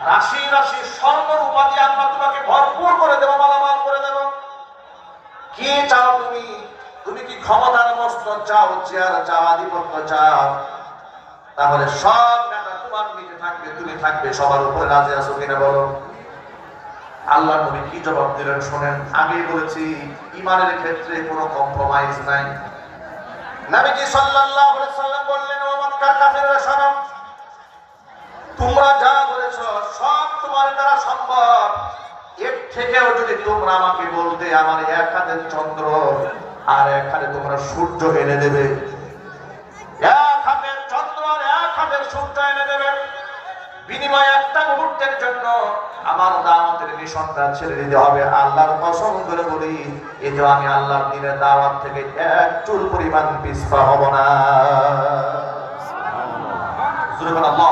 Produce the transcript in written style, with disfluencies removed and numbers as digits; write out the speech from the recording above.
রাশি রাশি স্বর্ণ রূপা দিয়ে আমরা তোমাকে ভরপুর করে দেবো, মালামাল করে দেবো। কি চাও তুমি? তুমি কি ক্ষমতার মস্তক চাও, চেয়ার চাও, আধিপত্য চাও? তাহলে সব নেতা তোমার নিচে থাকবে, তুমি থাকবে, সবার উপরে রাজি আছো কিনা বলো? আল্লাহ নবী কি জবাব দিলেন শোনেন। আগেই বলেছি ঈমানের ক্ষেত্রে কোনো কম্প্রোমাইজ নাই। নবীজি সাল্লাল্লাহু আলাইহি সাল্লাম বললেন, ও মক্কার কাফিররা শোনো, তোমরা যা বলেছো সব তোমার দ্বারা সম্ভব। এর থেকেও যদি তোমরা আমাকে বলতে আমার এক হাতের চন্দ্র আর এক হাতে তোমরা সূর্য এনে দেবে, এক হাতের চন্দ্র আর এক হাতের সূর্য এনে দেবে, বিনিময়ে একটা মুহূর্তের জন্য আমার দাওয়াতের মিশনটা ছেড়ে দিতে হবে, আল্লাহর কসম করে বলি এতে আমি আল্লাহর দ্বীনের দাওয়াত থেকে এক চুল পরিমাণ পিছপা হব না। সুবহানাল্লাহ।